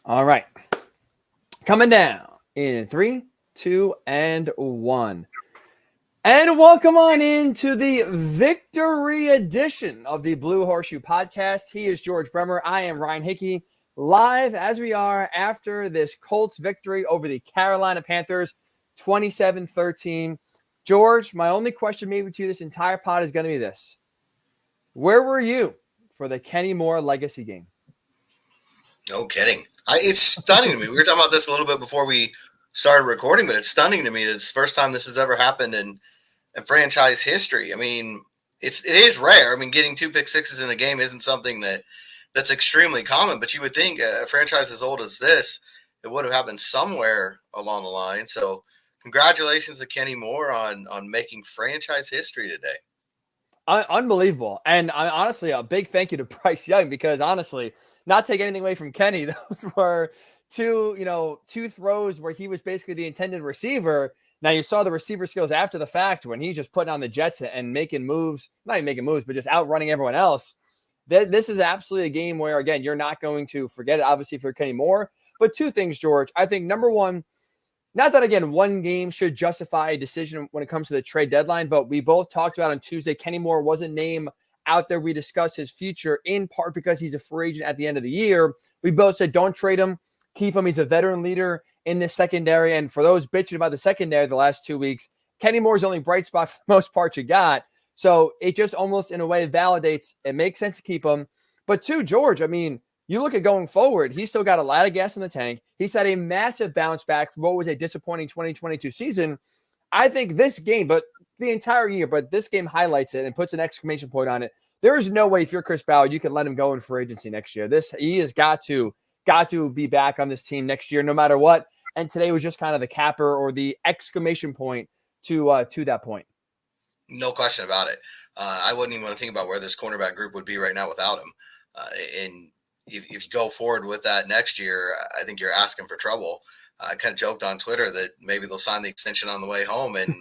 All right. Coming down in 3, 2, and 1. And welcome on into the victory edition of the Blue Horseshoe Podcast. He is George Bremer. I am Ryan Hickey, live as we are after this Colts victory over the Carolina Panthers, 27-13. George, my only question maybe to you this entire pod is going to be this. Where were you for the Kenny Moore legacy game? No kidding. It's stunning to me. We were talking about this a little bit before we started recording, but it's stunning to me that it's the first time this has ever happened in franchise history. I mean, it is rare. I mean, getting 2 pick sixes in a game isn't something that's extremely common, but you would think a franchise as old as this, it would have happened somewhere along the line. So congratulations to Kenny Moore on making franchise history today. Unbelievable. And honestly, a big thank you to Bryce Young because honestly, not take anything away from Kenny, those were two throws where he was basically the intended receiver. Now you saw the receiver skills after the fact when he's just putting on the Jets and making moves, not even making moves, but just outrunning everyone else. This is absolutely a game where, again, you're not going to forget it, obviously, for Kenny Moore. But 2 things, George. I think, number one, not that, again, one game should justify a decision when it comes to the trade deadline, but we both talked about on Tuesday, Kenny Moore was a name out there. We discussed his future in part because he's a free agent at the end of the year. We both said don't trade him, keep him. He's a veteran leader in this secondary. And for those bitching about the secondary the last 2 weeks, Kenny Moore's the only bright spot for the most part you got. So it just almost in a way validates it makes sense to keep him. But 2, George, I mean, you look at going forward, he's still got a lot of gas in the tank. He's had a massive bounce back from what was a disappointing 2022 season. I think this game, but the entire year, but this game highlights it and puts an exclamation point on it. There is no way if you're Chris Ballard, you can let him go in free agency next year. He has got to be back on this team next year, no matter what. And today was just kind of the capper or the exclamation point to that point. No question about it. I wouldn't even want to think about where this cornerback group would be right now without him. And if you go forward with that next year, I think you're asking for trouble. I kind of joked on Twitter that maybe they'll sign the extension on the way home, and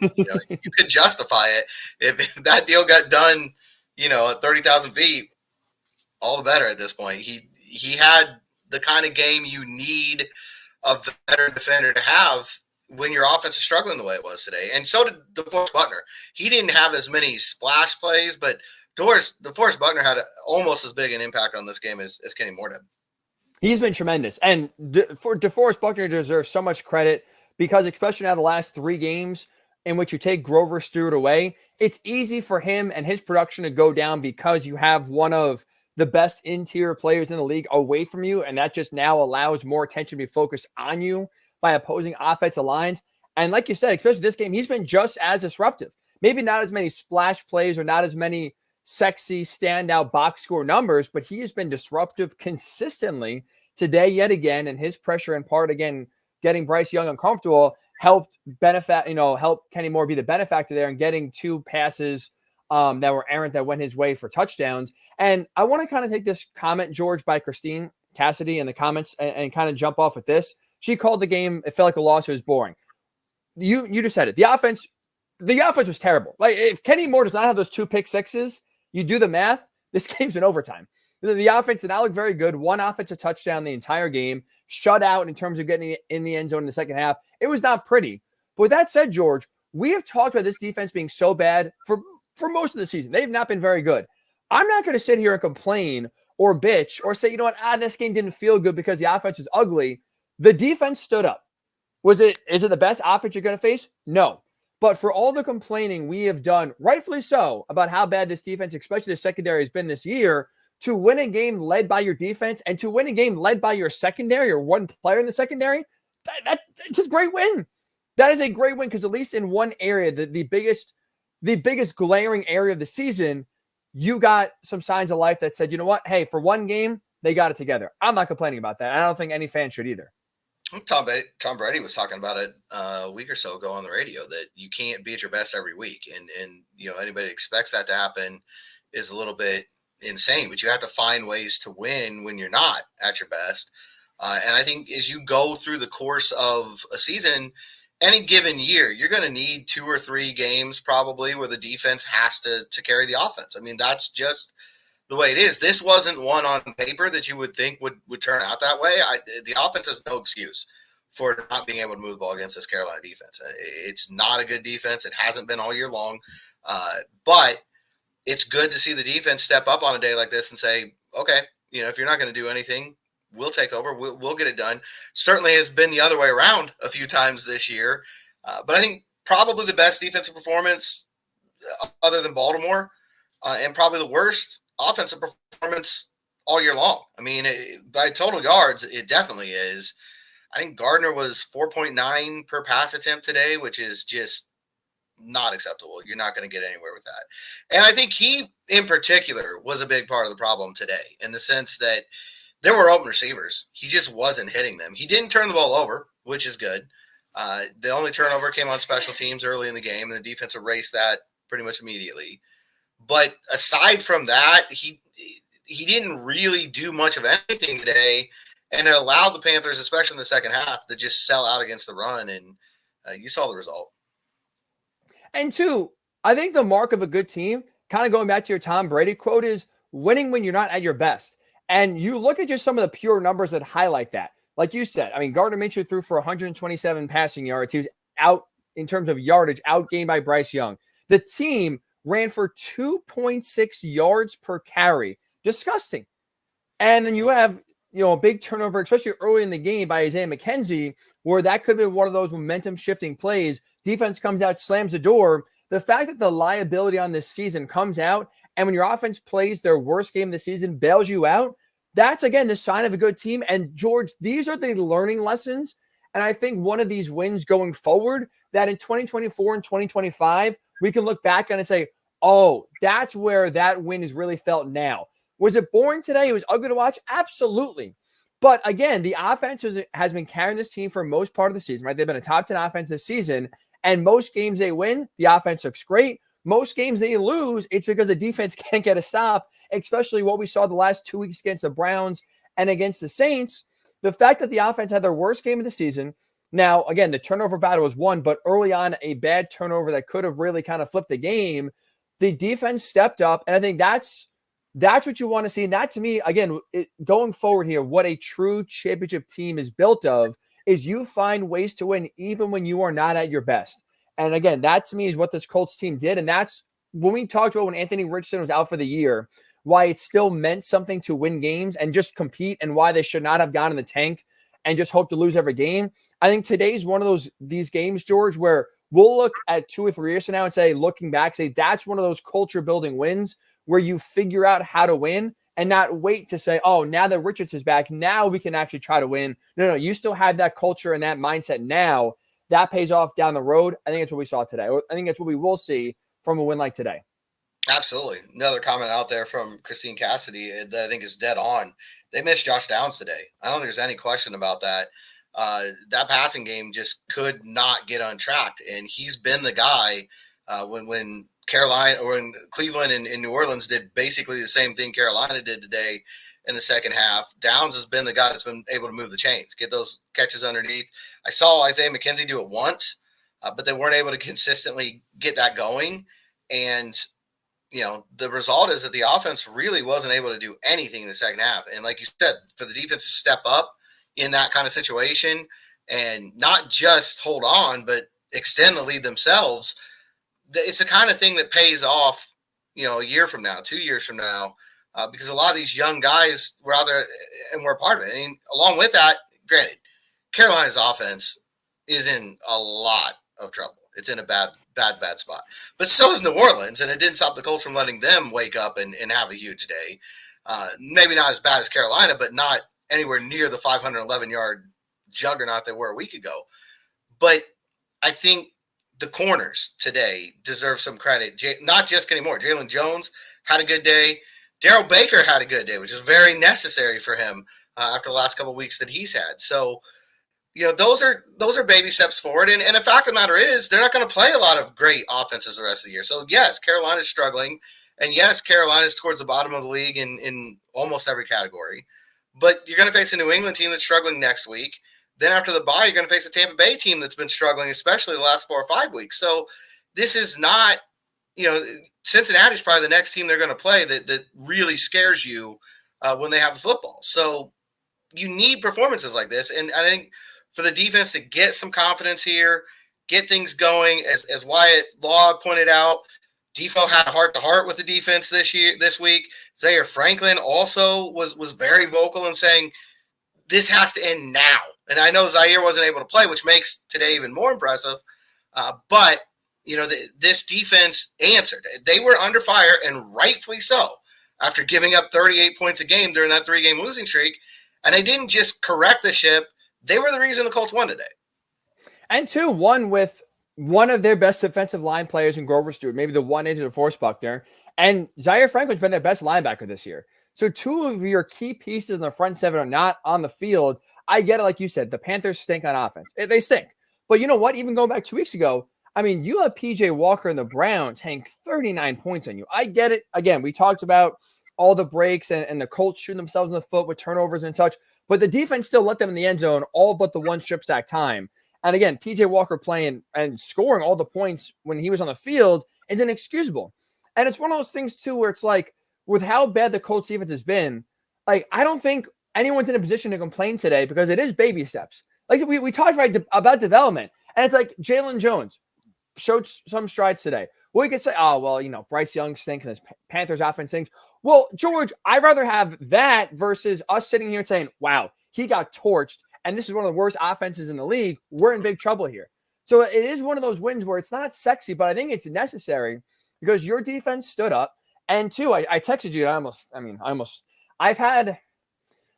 you could justify it if that deal got done, at 30,000 feet. All the better at this point. He had the kind of game you need a veteran defender to have when your offense is struggling the way it was today. And so did DeForest Buckner. He didn't have as many splash plays, but DeForest Buckner had almost as big an impact on this game as Kenny Moore did. He's been tremendous. And for DeForest Buckner deserves so much credit because especially now the last 3 games in which you take Grover Stewart away, it's easy for him and his production to go down because you have one of the best interior players in the league away from you, and that just now allows more attention to be focused on you by opposing offensive lines. And like you said, especially this game, he's been just as disruptive. Maybe not as many splash plays or not as many sexy standout box score numbers, but he has been disruptive consistently today yet again, and his pressure in part, again, getting Bryce Young uncomfortable helped help Kenny Moore be the benefactor there and getting 2 passes that were errant that went his way for touchdowns. And I want to kind of take this comment, George, by Christine Cassidy in the comments and kind of jump off with this. She called the game, it felt like a loss, it was boring. You just said it. The offense was terrible. Like, if Kenny Moore does not have those 2 pick sixes, you do the math, this game's in overtime. The offense did not look very good. 1 offensive touchdown the entire game. Shut out in terms of getting in the end zone in the second half. It was not pretty. But with that said, George, we have talked about this defense being so bad for most of the season. They've not been very good. I'm not going to sit here and complain or bitch or say, this game didn't feel good because the offense is ugly. The defense stood up. Is it the best offense you're going to face? No. But for all the complaining we have done, rightfully so, about how bad this defense, especially the secondary, has been this year, to win a game led by your defense and to win a game led by your secondary or one player in the secondary, that's a great win. That is a great win because at least in one area, the biggest glaring area of the season, you got some signs of life that said, you know what? Hey, for one game, they got it together. I'm not complaining about that. I don't think any fan should either. Tom Brady was talking about it a week or so ago on the radio that you can't be at your best every week. And anybody expects that to happen is a little bit insane, but you have to find ways to win when you're not at your best. And I think as you go through the course of a season, any given year, you're going to need 2 or 3 games probably where the defense has to carry the offense. I mean, that's just the way it is. This wasn't one on paper that you would think would turn out that way. The offense has no excuse for not being able to move the ball against this Carolina defense. It's not a good defense. It hasn't been all year long. But it's good to see the defense step up on a day like this and say, okay, if you're not going to do anything, we'll take over. We'll get it done. Certainly has been the other way around a few times this year. But I think probably the best defensive performance other than Baltimore, and probably the worst offensive performance all year long. I mean, by total yards, it definitely is. I think Gardner was 4.9 per pass attempt today, which is just not acceptable. You're not going to get anywhere with that. And I think he, in particular, was a big part of the problem today in the sense that there were open receivers. He just wasn't hitting them. He didn't turn the ball over, which is good. The only turnover came on special teams early in the game, and the defense erased that pretty much immediately. But aside from that, he didn't really do much of anything today, and it allowed the Panthers, especially in the second half, to just sell out against the run, and you saw the result. And two, I think the mark of a good team, kind of going back to your Tom Brady quote, is winning when you're not at your best. And you look at just some of the pure numbers that highlight that. Like you said, I mean, Gardner Minshew threw for 127 passing yards. He was out in terms of yardage, outgained by Bryce Young. The team ran for 2.6 yards per carry. Disgusting. And then you have, a big turnover, especially early in the game by Isaiah McKenzie, where that could have been one of those momentum shifting plays. Defense comes out, slams the door. The fact that the liability on this season comes out, and when your offense plays their worst game of the season, bails you out, that's, again, the sign of a good team. And, George, these are the learning lessons. And I think one of these wins going forward, that in 2024 and 2025, we can look back on and say, oh, that's where that win is really felt now. Was it boring today? It was ugly to watch? Absolutely. But, again, the offense has been carrying this team for most part of the season, right? They've been a top 10 offense this season. And most games they win, the offense looks great. Most games they lose, it's because the defense can't get a stop, especially what we saw the last 2 weeks against the Browns and against the Saints. The fact that the offense had their worst game of the season. Now, again, the turnover battle was won, but early on, a bad turnover that could have really kind of flipped the game. The defense stepped up, and I think that's what you want to see. And that, to me, again, going forward here, what a true championship team is built of is you find ways to win even when you are not at your best. And again, that to me is what this Colts team did. And that's when we talked about when Anthony Richardson was out for the year, why it still meant something to win games and just compete, and why they should not have gone in the tank and just hope to lose every game. I think today's one of these games, George, where we'll look at 2 or 3 years from now and say, looking back, say that's one of those culture building wins where you figure out how to win and not wait to say, oh, now that Richardson's back, now we can actually try to win. No, you still have that culture and that mindset now. That pays off down the road. I think that's what we saw today. I think that's what we will see from a win like today. Absolutely. Another comment out there from Christine Cassidy that I think is dead on. They missed Josh Downs today. I don't think there's any question about that. That passing game just could not get untracked, and he's been the guy when Carolina or when Cleveland and New Orleans did basically the same thing Carolina did today in the second half. Downs has been the guy that's been able to move the chains, get those catches underneath. I saw Isaiah McKenzie do it once, but they weren't able to consistently get that going. And, the result is that the offense really wasn't able to do anything in the second half. And like you said, for the defense to step up in that kind of situation and not just hold on, but extend the lead themselves, it's the kind of thing that pays off, a year from now, 2 years from now, because a lot of these young guys were out there and were a part of it. And along with that, granted, Carolina's offense is in a lot of trouble. It's in a bad spot. But so is New Orleans, and it didn't stop the Colts from letting them wake up and have a huge day. Maybe not as bad as Carolina, but not anywhere near the 511-yard juggernaut they were a week ago. But I think the corners today deserve some credit. Not just anymore. Jalen Jones had a good day. Darrell Baker had a good day, which is very necessary for him after the last couple of weeks that he's had. So, those are baby steps forward. And the fact of the matter is, they're not going to play a lot of great offenses the rest of the year. So, yes, Carolina's struggling. And, yes, Carolina's towards the bottom of the league in almost every category. But you're going to face a New England team that's struggling next week. Then after the bye, you're going to face a Tampa Bay team that's been struggling, especially the last 4 or 5 weeks. So this is not Cincinnati's probably the next team they're going to play that really scares you when they have the football. So you need performances like this. And I think for the defense to get some confidence here, get things going, as Wyatt Law pointed out, Defo had a heart-to-heart with the defense this week. Zaire Franklin also was very vocal in saying, this has to end now. And I know Zaire wasn't able to play, which makes today even more impressive. But this defense answered. They were under fire, and rightfully so, after giving up 38 points a game during that 3-game losing streak. And they didn't just correct the ship. They were the reason the Colts won today. And 2-1 with one of their best defensive line players in Grover Stewart, maybe the one into DeForest Buckner. And Zaire Franklin's been their best linebacker this year. So 2 of your key pieces in the front 7 are not on the field. I get it, like you said, the Panthers stink on offense. They stink. But you know what? Even going back 2 weeks ago, I mean, you have P.J. Walker and the Browns hang 39 points on you. I get it. Again, we talked about all the breaks and the Colts shooting themselves in the foot with turnovers and such. But the defense still let them in the end zone all but the one strip sack time. And again, P.J. Walker playing and scoring all the points when he was on the field is inexcusable. And it's one of those things, too, where it's like, with how bad the Colts defense has been, like, I don't think anyone's in a position to complain today because it is baby steps. Like we talked about development, and it's like Jalen Jones showed some strides today. Well, you could say, oh, well, Bryce Young stinks and his Panthers offense stinks. Well, George, I'd rather have that versus us sitting here and saying, wow, he got torched, and this is one of the worst offenses in the league. We're in big trouble here. So it is one of those wins where it's not sexy, but I think it's necessary because your defense stood up. And 2, I texted you. I've had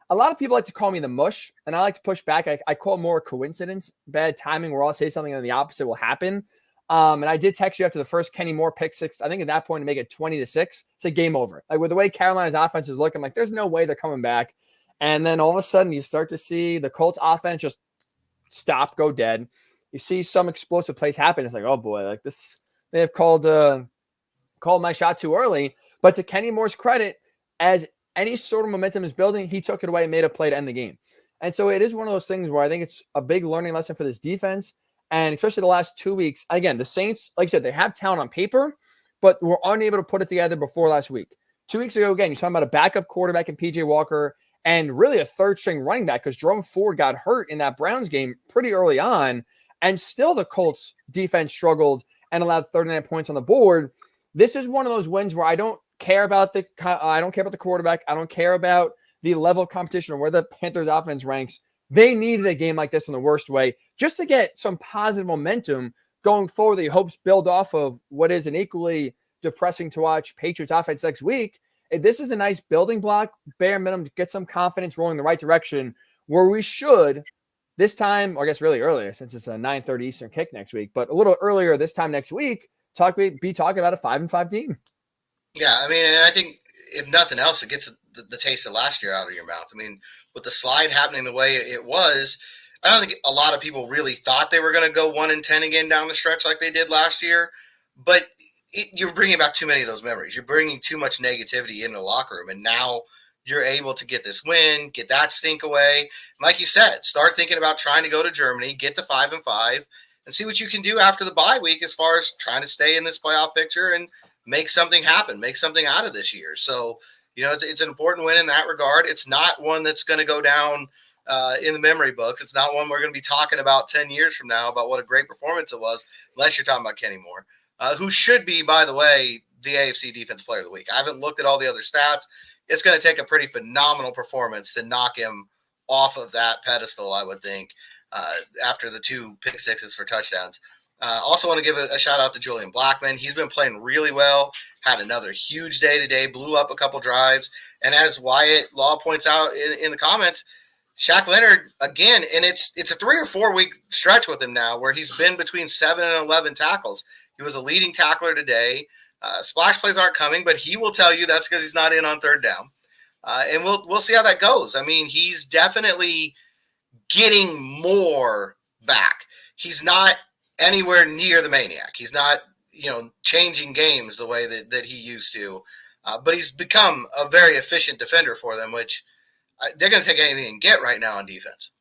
a lot of people like to call me the mush, and I like to push back. I call more coincidence, bad timing, where I'll say something and the opposite will happen. And I did text you after the first Kenny Moore pick six. I think at that point to make it 20-6, it's a game over. Like with the way Carolina's offense is looking, like there's no way they're coming back. And then all of a sudden you start to see the Colts offense just stop, go dead. You see some explosive plays happen. It's like, oh boy, like this, they have called my shot too early. But to Kenny Moore's credit, as any sort of momentum is building, he took it away and made a play to end the game. And so it is one of those things where I think it's a big learning lesson for this defense. And especially the last 2 weeks, again, the Saints, like I said, they have talent on paper, but were unable to put it together before last week. 2 weeks ago, again, you're talking about a backup quarterback in P.J. Walker and really a third-string running back because Jerome Ford got hurt in that Browns game pretty early on, and still the Colts defense struggled and allowed 39 points on the board. This is one of those wins where I don't care about the quarterback. I don't care about the level of competition or where the Panthers offense ranks. They needed a game like this in the worst way just to get some positive momentum going forward that he hopes build off of what is an equally depressing to watch Patriots offense next week. This is a nice building block, bare minimum, to get some confidence rolling in the right direction where we should this time, or I guess really earlier since it's a 9:30 Eastern kick next week, but a little earlier this time next week, be talking about a 5-5 team. Yeah, I mean, and I think if nothing else, it gets the taste of last year out of your mouth. I mean, with the slide happening the way it was, I don't think a lot of people really thought they were going to go 1-10 again down the stretch like they did last year. But you're bringing back too many of those memories. You're bringing too much negativity in the locker room, and now you're able to get this win, get that stink away. Like you said, start thinking about trying to go to Germany, get to 5-5, and see what you can do after the bye week as far as trying to stay in this playoff picture and make something happen, make something out of this year. So, it's an important win in that regard. It's not one that's going to go down in the memory books. It's not one we're going to be talking about 10 years from now about what a great performance it was, unless you're talking about Kenny Moore, who should be, by the way, the AFC Defensive Player of the Week. I haven't looked at all the other stats. It's going to take a pretty phenomenal performance to knock him off of that pedestal, I would think, after the 2 pick sixes for touchdowns. Also want to give a shout out to Julian Blackmon. He's been playing really well, had another huge day today, blew up a couple drives. And as Wyatt Law points out in the comments, Shaq Leonard, again, and it's a 3 or 4 week stretch with him now where he's been between 7 and 11 tackles. He was a leading tackler today. Splash plays aren't coming, but he will tell you that's because he's not in on third down. And we'll see how that goes. I mean, he's definitely getting more back. He's not anywhere near the maniac. He's not, changing games the way that he used to. But he's become a very efficient defender for them, which they're going to take anything and get right now on defense.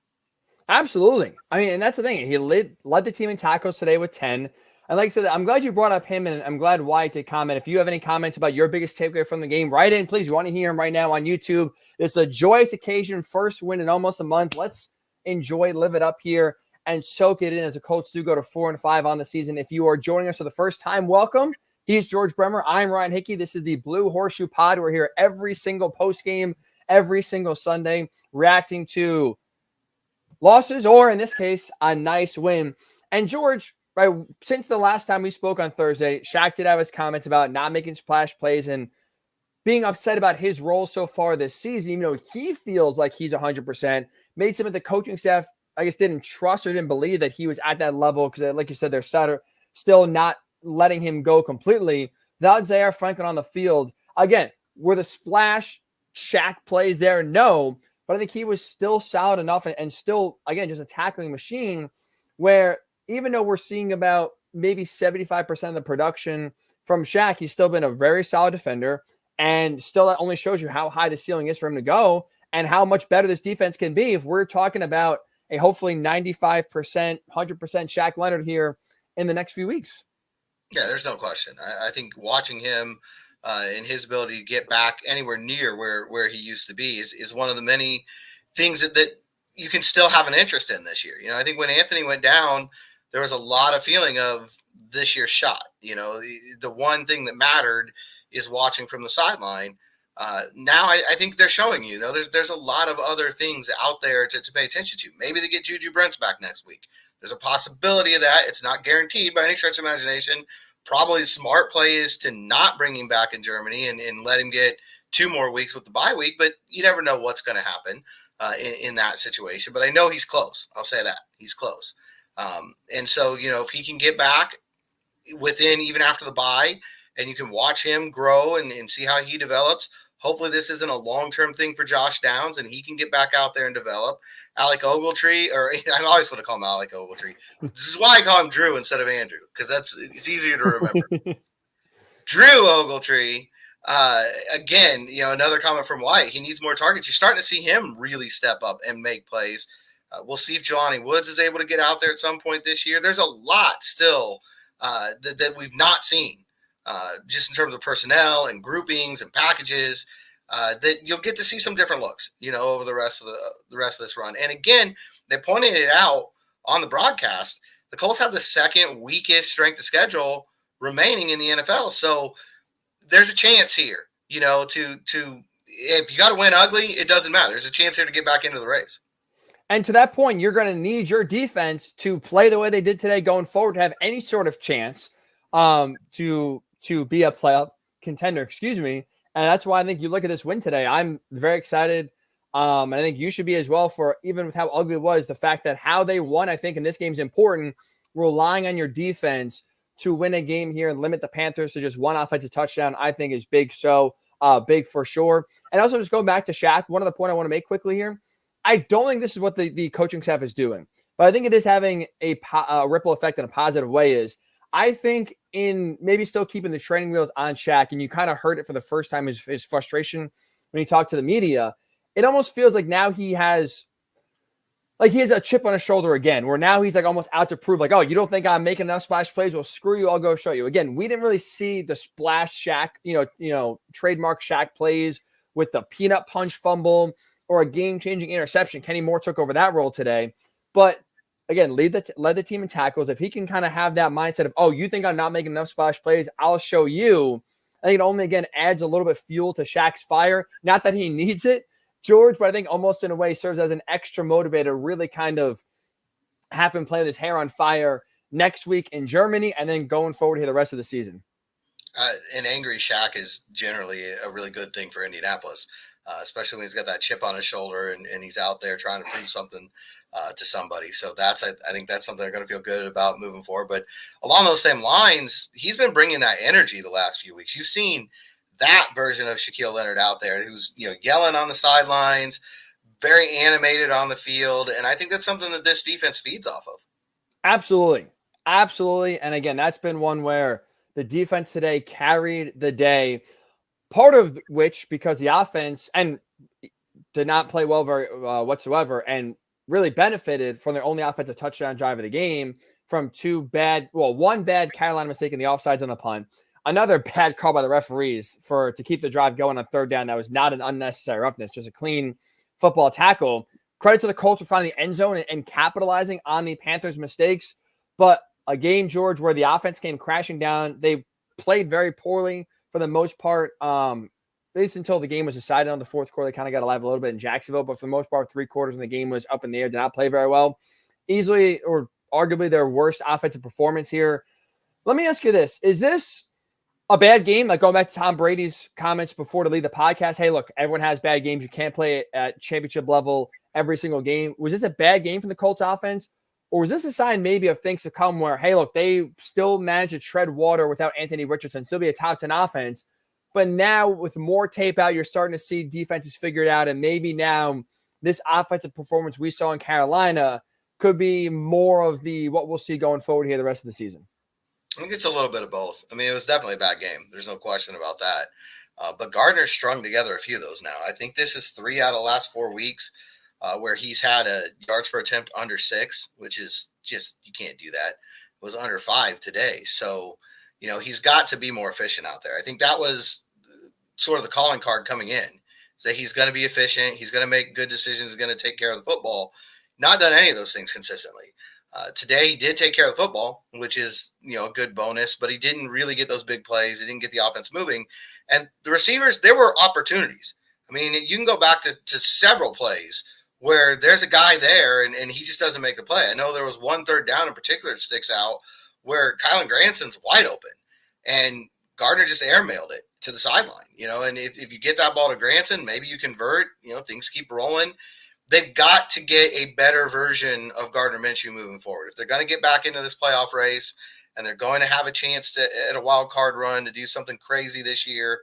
Absolutely. I mean, and that's the thing. He led the team in tackles today with 10. And like I said, I'm glad you brought up him, and I'm glad Wyatt did comment. If you have any comments about your biggest takeaway from the game, write in, please. We want to hear him right now on YouTube. It's a joyous occasion, first win in almost a month. Let's enjoy, live it up here, and soak it in as the Colts do go to 4-5 on the season. If you are joining us for the first time, welcome. He's George Bremer. I'm Ryan Hickey. This is the Blue Horseshoe Pod. We're here every single post game, every single Sunday, reacting to losses, or in this case, a nice win. And George, right, since the last time we spoke on Thursday, Shaq did have his comments about not making splash plays and being upset about his role so far this season, even though he feels like he's 100%, made some of the coaching staff, I guess, didn't trust or didn't believe that he was at that level because, like you said, they're still not letting him go completely. Without Zaire Franklin on the field, again, were the splash Shaq plays there? No, but I think he was still solid enough and still, again, just a tackling machine where even though we're seeing about maybe 75% of the production from Shaq, he's still been a very solid defender. And still, that only shows you how high the ceiling is for him to go and how much better this defense can be if we're talking about a hopefully 95%, 100% Shaq Leonard here in the next few weeks. Yeah, there's no question. I think watching him and his ability to get back anywhere near where he used to be is one of the many things that you can still have an interest in this year. I think when Anthony went down, there was a lot of feeling of this year's shot. The one thing that mattered is watching from the sideline. Now I think they're showing you, there's a lot of other things out there to pay attention to. Maybe they get Juju Brents back next week. There's a possibility of that. It's not guaranteed by any stretch of imagination. Probably the smart play is to not bring him back in Germany and let him get 2 more weeks with the bye week, but you never know what's going to happen in that situation. But I know he's close. I'll say that. He's close. And so, if he can get back within even after the bye and you can watch him grow and see how he develops, hopefully this isn't a long-term thing for Josh Downs and he can get back out there and develop. Alec Ogletree, or I always want to call him Alec Ogletree. This is why I call him Drew instead of Andrew, because it's easier to remember. Drew Ogletree, again, another comment from White. He needs more targets. You're starting to see him really step up and make plays. We'll see if Jelani Woods is able to get out there at some point this year. There's a lot still that we've not seen, just in terms of personnel and groupings and packages. That you'll get to see some different looks, over the rest of this run. And again, they pointed it out on the broadcast. The Colts have the second weakest strength of schedule remaining in the NFL. So there's a chance here, to if you got to win ugly, it doesn't matter. There's a chance here to get back into the race. And to that point, you're going to need your defense to play the way they did today going forward to have any sort of chance to be a playoff contender, And that's why I think you look at this win today. I'm very excited. And I think you should be as well for, even with how ugly it was, the fact that how they won, I think, in this game is important. Relying on your defense to win a game here and limit the Panthers to just one offensive touchdown, I think is big. So big for sure. And also just going back to Shaq, one other point I want to make quickly here. I don't think this is what the coaching staff is doing, but I think it is having a ripple effect in a positive way is I think in maybe still keeping the training wheels on Shaq, and you kind of heard it for the first time, his frustration when he talked to the media. It almost feels like now he has a chip on his shoulder again, where now he's like almost out to prove like, oh, you don't think I'm making enough splash plays? Well, screw you. I'll go show you. Again, we didn't really see the splash Shaq, trademark Shaq plays with the peanut punch fumble or a game-changing interception. Kenny Moore took over that role today. But again, led the team in tackles. If he can kind of have that mindset of, oh, you think I'm not making enough splash plays? I'll show you. I think it only, again, adds a little bit fuel to Shaq's fire. Not that he needs it, George, but I think almost in a way serves as an extra motivator, really kind of have him play with his hair on fire next week in Germany and then going forward here the rest of the season. An angry Shaq is generally a really good thing for Indianapolis, especially when he's got that chip on his shoulder and he's out there trying to prove something to somebody. So I think that's something they're going to feel good about moving forward. But along those same lines, he's been bringing that energy the last few weeks. You've seen that version of Shaquille Leonard out there who's, yelling on the sidelines, very animated on the field. And I think that's something that this defense feeds off of. Absolutely. Absolutely. And again, that's been one where the defense today carried the day, part of which because the offense and did not play well very whatsoever and really benefited from their only offensive touchdown drive of the game from one bad Carolina mistake in the offsides on a punt, another bad call by the referees to keep the drive going on third down. That was not an unnecessary roughness, just a clean football tackle. Credit to the Colts for finding the end zone and capitalizing on the Panthers' mistakes. But a game, George, where the offense came crashing down. They played very poorly for the most part, at least until the game was decided on the fourth quarter. They kind of got alive a little bit in Jacksonville, but for the most part, 3 quarters when the game was up in the air, did not play very well. Easily or arguably their worst offensive performance here. Let me ask you this. Is this a bad game? Like going back to Tom Brady's comments before to lead the podcast, hey, look, everyone has bad games. You can't play at championship level every single game. Was this a bad game from the Colts offense? Or was this a sign maybe of things to come where, hey, look, they still managed to tread water without Anthony Richardson, still be a top 10 offense. But now with more tape out, you're starting to see defenses figured out. And maybe now this offensive performance we saw in Carolina could be more of what we'll see going forward here the rest of the season. I think it's a little bit of both. I mean, it was definitely a bad game. There's no question about that. But Gardner's strung together a few of those now. I think this is 3 out of the last 4 weeks where he's had a yards per attempt under 6, which is just, you can't do that. It was under 5 today. So, he's got to be more efficient out there. I think that was sort of the calling card coming in. So he's going to be efficient. He's going to make good decisions. He's going to take care of the football. Not done any of those things consistently. Today he did take care of the football, which is, a good bonus, but he didn't really get those big plays. He didn't get the offense moving. And the receivers, there were opportunities. I mean, you can go back to several plays where there's a guy there and he just doesn't make the play. I know there was one third down in particular that sticks out where Kylan Granson's wide open and Gardner just airmailed it to the sideline, and if you get that ball to Granson, maybe you convert, things keep rolling. They've got to get a better version of Gardner Minshew moving forward. If they're going to get back into this playoff race and they're going to have a chance at a wild card run to do something crazy this year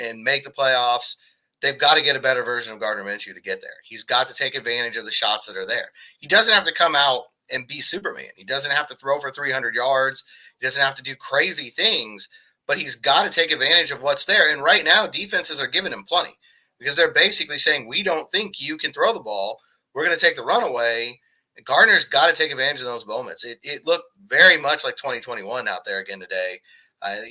and make the playoffs, they've got to get a better version of Gardner Minshew to get there. He's got to take advantage of the shots that are there. He doesn't have to come out and be Superman. He doesn't have to throw for 300 yards. He doesn't have to do crazy things, but he's got to take advantage of what's there. And right now, defenses are giving him plenty because they're basically saying, we don't think you can throw the ball. We're going to take the run away. And Gardner's got to take advantage of those moments. It looked very much like 2021 out there again today.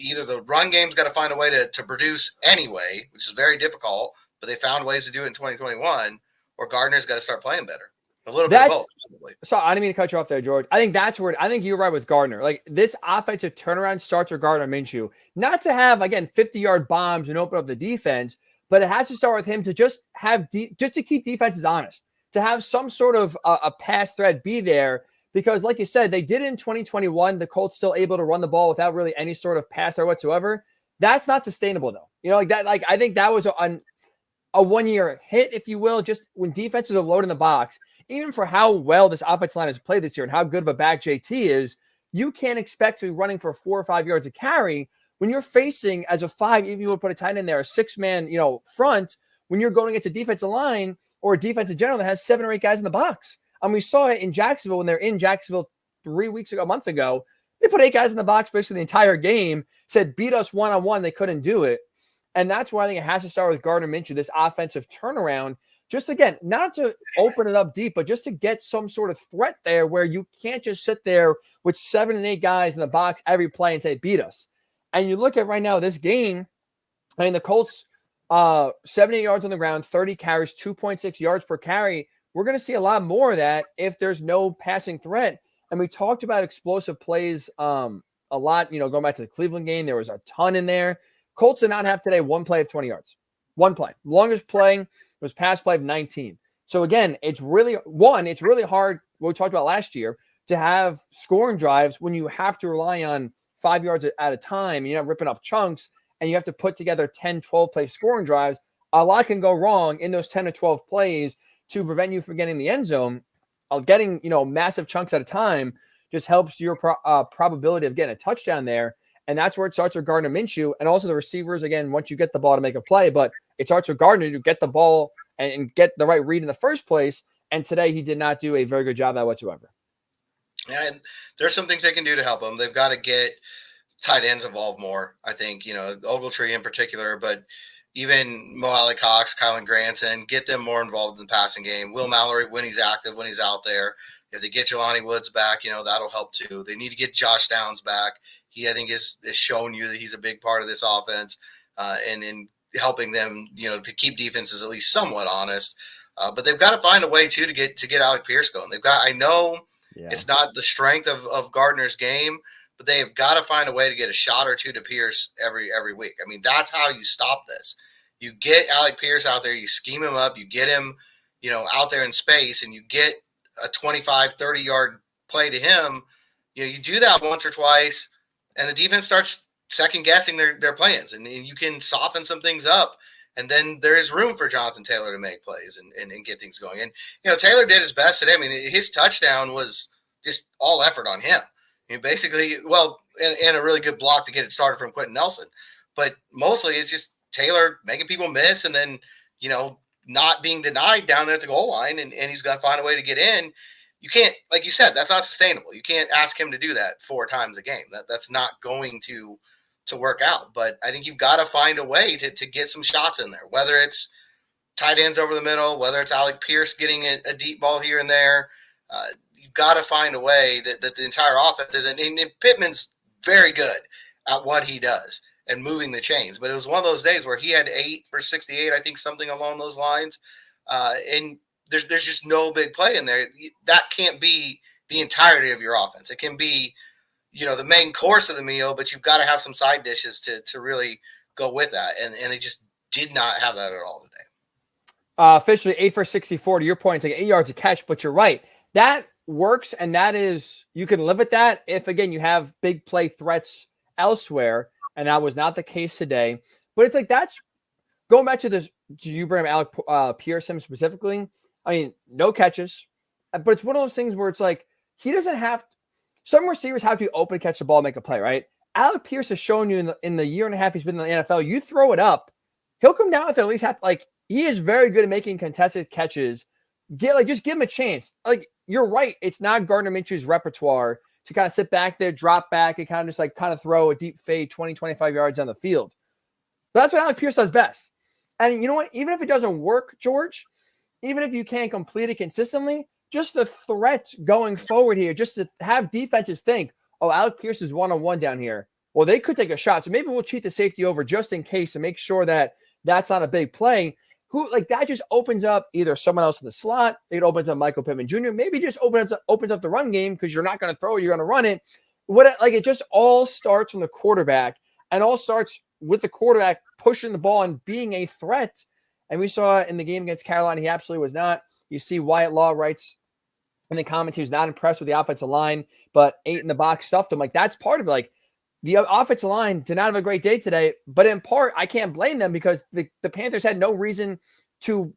Either the run game's got to find a way to produce anyway, which is very difficult, but they found ways to do it in 2021, or Gardner's got to start playing better. A little bit of both, probably. So I didn't mean to cut you off there, George. I think that's where I think you're right with Gardner. Like this offensive turnaround starts with Gardner Minshew. Not to have, again, 50-yard bombs and open up the defense, but it has to start with him to just have just to keep defenses honest, to have some sort of a pass threat be there. Because like you said, they did in 2021, the Colts still able to run the ball without really any sort of pass threat whatsoever. That's not sustainable though. Like that, like I think that was a one-year hit, if you will, just when defenses are loading the box. Even for how well this offensive line has played this year and how good of a back JT is, you can't expect to be running for 4 or 5 yards a carry when you're facing as a 5, even if you would put a tight end there, a 6-man, front, when you're going against a defensive line or a defense in general that has 7 or 8 guys in the box. And we saw it in Jacksonville when they're in Jacksonville a month ago. They put 8 guys in the box basically the entire game, said beat us one-on-one. They couldn't do it. And that's why I think it has to start with Gardner Minshew, this offensive turnaround. Just again, not to open it up deep, but just to get some sort of threat there where you can't just sit there with 7 and 8 guys in the box every play and say, beat us. And you look at right now this game, I mean, the Colts, 78 yards on the ground, 30 carries, 2.6 yards per carry. We're going to see a lot more of that if there's no passing threat. And we talked about explosive plays a lot, going back to the Cleveland game, there was a ton in there. Colts did not have today one play of 20 yards. One play. Longest play was pass play of 19. So again, it's really hard, what we talked about last year, to have scoring drives when you have to rely on 5 yards at a time and you're not ripping up chunks and you have to put together 10, 12 play scoring drives. A lot can go wrong in those 10 to 12 plays to prevent you from getting the end zone. Getting, massive chunks at a time just helps your probability of getting a touchdown there. And that's where it starts with Gardner Minshew and also the receivers, again, once you get the ball to make a play. But it starts with Gardner to get the ball and get the right read in the first place. And today he did not do a very good job of that whatsoever. Yeah, and there's some things they can do to help them. They've got to get tight ends involved more, I think, Ogletree in particular, but even Mo Alley-Cox, Kylan Granson, get them more involved in the passing game. Will Mallory, when he's active, when he's out there, If they get Jelani Woods back, that'll help too. They need to get Josh Downs back. He, I think, has shown you that he's a big part of this offense and in helping them, to keep defenses at least somewhat honest. But they've got to find a way too to get Alec Pierce going. I know it's not the strength of Gardner's game, but they have got to find a way to get a shot or two to Pierce every week. I mean, that's how you stop this. You get Alec Pierce out there, you scheme him up, you get him, out there in space, and you get a 25, 30-yard play to him. You do that once or twice, and the defense starts second-guessing their plans, and you can soften some things up, and then there is room for Jonathan Taylor to make plays and get things going. And, Taylor did his best today. I mean, his touchdown was just all effort on him. Basically, and a really good block to get it started from Quentin Nelson. But mostly it's just Taylor making people miss and then, not being denied down there at the goal line, and he's got to find a way to get in. You can't, like you said, that's not sustainable. You can't ask him to do that 4 times a game. That's not going to work out. But I think you've got to find a way to get some shots in there, whether it's tight ends over the middle, whether it's Alec Pierce getting a deep ball here and there. You've got to find a way that the entire offense is. And Pittman's very good at what he does and moving the chains. But it was one of those days where he had 8 for 68, I think, something along those lines. And there's just no big play in there. That can't be the entirety of your offense. It can be, the main course of the meal, but you've got to have some side dishes to really go with that. And they just did not have that at all today. Officially 8 for 64 to your point. It's like 8 yards a catch, but you're right. That works, and that is, you can live with that if, again, you have big play threats elsewhere, and that was not the case today. But it's like, that's going back to this. Do you bring up Alec Pierce him specifically? I mean, no catches, but it's one of those things where it's like, he doesn't have – some receivers have to be open to catch the ball and make a play, right? Alec Pierce has shown you in the year and a half he's been in the NFL, you throw it up, he'll come down with it, at least have, like, he is very good at making contested catches. Just give him a chance. Like, you're right. It's not Gardner Minshew's repertoire to kind of sit back there, drop back, and kind of throw a deep fade 20, 25 yards on the field. But that's what Alec Pierce does best. And you know what? Even if it doesn't work, George, even if you can't complete it consistently, just the threat going forward here, just to have defenses think, oh, Alec Pierce is one-on-one down here. Well, they could take a shot. So maybe we'll cheat the safety over just in case to make sure that that's not a big play. That just opens up either someone else in the slot. It opens up Michael Pittman Jr. Maybe just opens up the run game because you're not going to throw it, you're going to run it. It just all starts from the quarterback, and all starts with the quarterback pushing the ball and being a threat. And we saw in the game against Carolina, he absolutely was not. You see Wyatt Law writes in the comments he was not impressed with the offensive line, but 8 in the box stuffed him. Like, that's part of it. Like, the offensive line did not have a great day today, but in part, I can't blame them because the Panthers had no reason to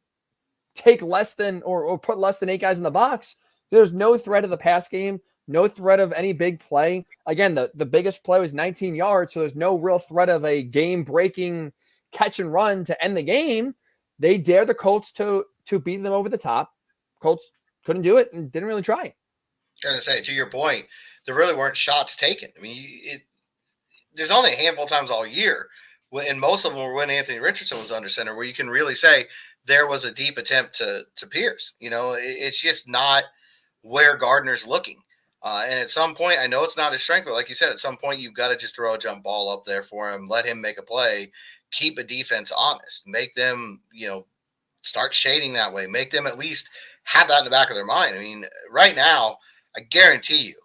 take less than or put less than 8 guys in the box. There's no threat of the pass game, no threat of any big play. Again, the biggest play was 19 yards, so there's no real threat of a game-breaking catch and run to end the game. They dared the Colts to beat them over the top. Colts couldn't do it and didn't really try. I was going to say, to your point, there really weren't shots taken. I mean, there's only a handful of times all year, and most of them were when Anthony Richardson was under center, where you can really say there was a deep attempt to Pierce. It's just not where Gardner's looking. And at some point, I know it's not his strength, but like you said, at some point you've got to just throw a jump ball up there for him, let him make a play, keep a defense honest, make them, start shading that way, make them at least have that in the back of their mind. I mean, right now, I guarantee you,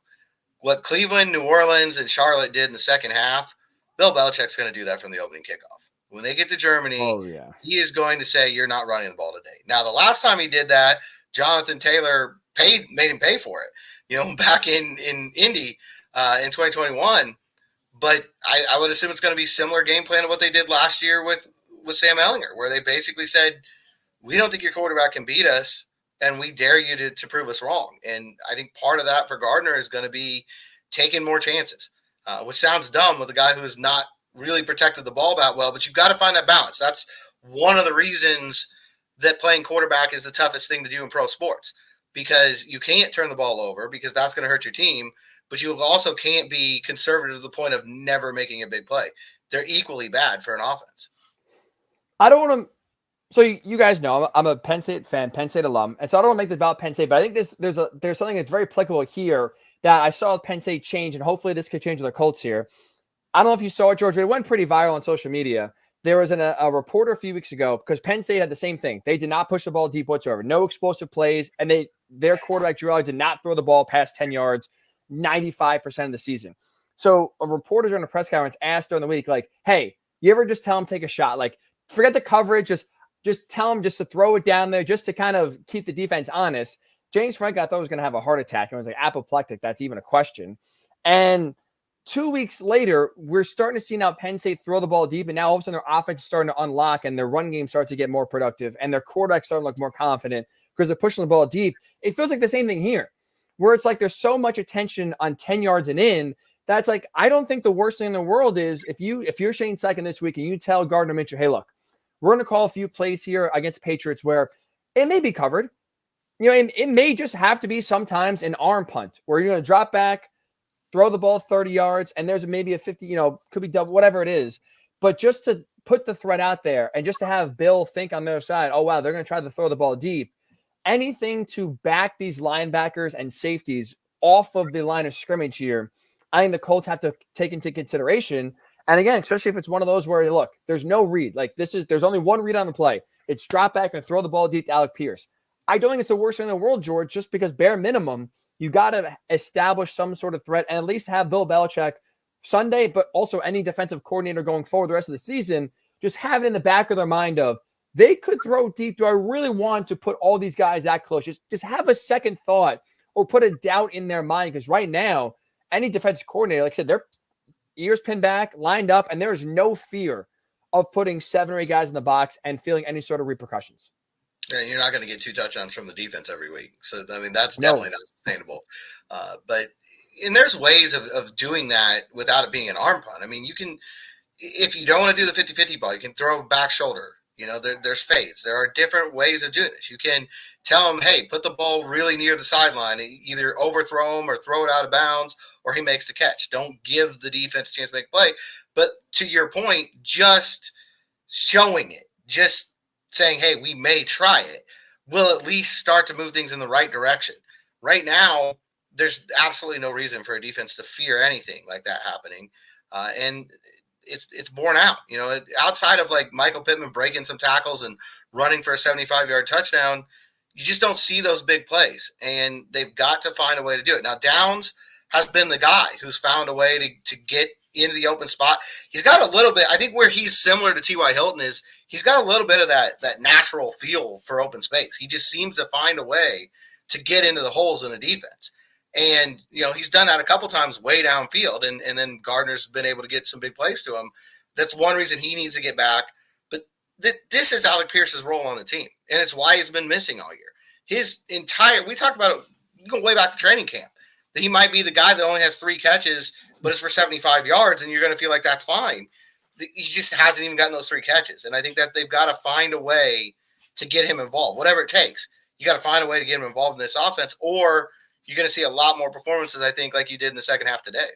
what Cleveland, New Orleans, and Charlotte did in the second half, Bill Belichick's going to do that from the opening kickoff. When they get to Germany, he is going to say, you're not running the ball today. Now, the last time he did that, Jonathan Taylor made him pay for it, back in Indy in 2021. But I would assume it's going to be similar game plan to what they did last year with Sam Ehlinger, where they basically said, we don't think your quarterback can beat us, and we dare you to prove us wrong. And I think part of that for Gardner is going to be taking more chances, which sounds dumb with a guy who has not really protected the ball that well, but you've got to find that balance. That's one of the reasons that playing quarterback is the toughest thing to do in pro sports, because you can't turn the ball over because that's going to hurt your team, but you also can't be conservative to the point of never making a big play. They're equally bad for an offense. I don't want to So you guys know I'm a Penn State fan, Penn State alum, and so I don't want to make this about Penn State, but I think there's something that's very applicable here that I saw Penn State change, and hopefully this could change the Colts here. I don't know if you saw it, George, but it went pretty viral on social media. There was a reporter a few weeks ago because Penn State had the same thing. They did not push the ball deep whatsoever, no explosive plays, and their quarterback Drew Aller did not throw the ball past 10 yards 95% of the season. So a reporter during a press conference asked during the week, like, "Hey, you ever just tell him take a shot? Like, forget the coverage, just tell him just to throw it down there, just to kind of keep the defense honest." James Frank, I thought, was going to have a heart attack. And I was like, apoplectic, that's even a question. And 2 weeks later, we're starting to see now Penn State throw the ball deep, and now all of a sudden their offense is starting to unlock, and their run game starts to get more productive, and their quarterback starting to look more confident because they're pushing the ball deep. It feels like the same thing here, where it's like there's so much attention on 10 yards and in. That's like, I don't think the worst thing in the world is if you're Shane Steichen this week and you tell Gardner Minshew, "Hey, look, we're going to call a few plays here against Patriots where it may be covered. It may just have to be sometimes an arm punt where you're going to drop back, throw the ball 30 yards, and there's maybe a 50, could be double, whatever it is. But just to put the threat out there and just to have Bill think on their side, oh, wow, they're going to try to throw the ball deep. Anything to back these linebackers and safeties off of the line of scrimmage here, I think the Colts have to take into consideration. And again, especially if it's one of those where, look, there's no read. Like there's only one read on the play. It's drop back and throw the ball deep to Alec Pierce. I don't think it's the worst thing in the world, George, just because bare minimum, you got to establish some sort of threat and at least have Bill Belichick Sunday, but also any defensive coordinator going forward the rest of the season, just have it in the back of their mind of they could throw deep. Do I really want to put all these guys that close? Just have a second thought or put a doubt in their mind, because right now, any defensive coordinator, like I said, they're ears pinned back, lined up, and there is no fear of putting 7 or 8 guys in the box and feeling any sort of repercussions. Yeah, you're not going to get 2 touchdowns from the defense every week. So, I mean, that's definitely not sustainable. And there's ways of doing that without it being an arm punt. I mean, you can, if you don't want to do the 50-50 ball, you can throw a back shoulder. There's fades. There are different ways of doing this. You can tell him, hey, put the ball really near the sideline, either overthrow him or throw it out of bounds, or he makes the catch. Don't give the defense a chance to make a play. But to your point, just showing it, just saying, hey, we may try it, will at least start to move things in the right direction. Right now, there's absolutely no reason for a defense to fear anything like that happening. And it's borne out, outside of like Michael Pittman breaking some tackles and running for a 75-yard touchdown, you just don't see those big plays, and they've got to find a way to do it. Now, Downs has been the guy who's found a way to get into the open spot. He's got a little bit, I think where he's similar to T.Y. Hilton is he's got a little bit of that natural feel for open space. He just seems to find a way to get into the holes in the defense. And, he's done that a couple times way downfield, and then Gardner's been able to get some big plays to him. That's one reason he needs to get back. But this is Alec Pierce's role on the team, and it's why he's been missing all year. We talked about it, you go way back to training camp, that he might be the guy that only has 3 catches, but it's for 75 yards, and you're going to feel like that's fine. He just hasn't even gotten those 3 catches. And I think that they've got to find a way to get him involved, whatever it takes. You got to find a way to get him involved in this offense, or you're going to see a lot more performances, I think, like you did in the second half today.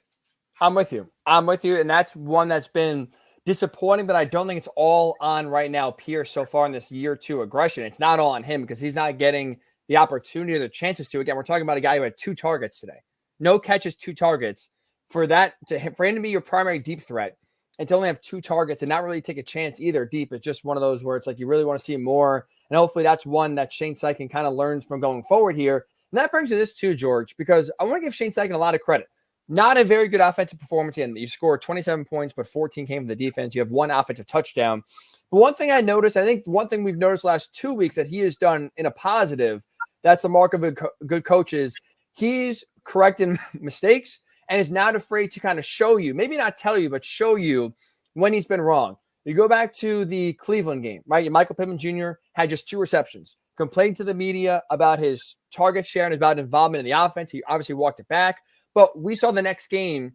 I'm with you. And that's one that's been disappointing, but I don't think it's all on right now Pierce so far in this year 2 aggression. It's not all on him because he's not getting the opportunity or the chances to. Again, we're talking about a guy who had 2 targets today. No catches, 2 targets. For him to be your primary deep threat and to only have 2 targets and not really take a chance either deep, it's just one of those where it's like you really want to see more. And hopefully that's one that Shane Steichen kind of learns from going forward here. And that brings me to this too, George, because I want to give Shane Steichen a lot of credit. Not a very good offensive performance. And you scored 27 points, but 14 came from the defense. You have 1 offensive touchdown. But one thing I noticed, I think one thing we've noticed the last 2 weeks that he has done in a positive, that's a mark of a good coach, is he's correcting mistakes and is not afraid to kind of show you, maybe not tell you, but show you when he's been wrong. You go back to the Cleveland game, right? Michael Pittman Jr. had just 2 receptions. Complained to the media about his target share and about involvement in the offense. He obviously walked it back. But we saw the next game,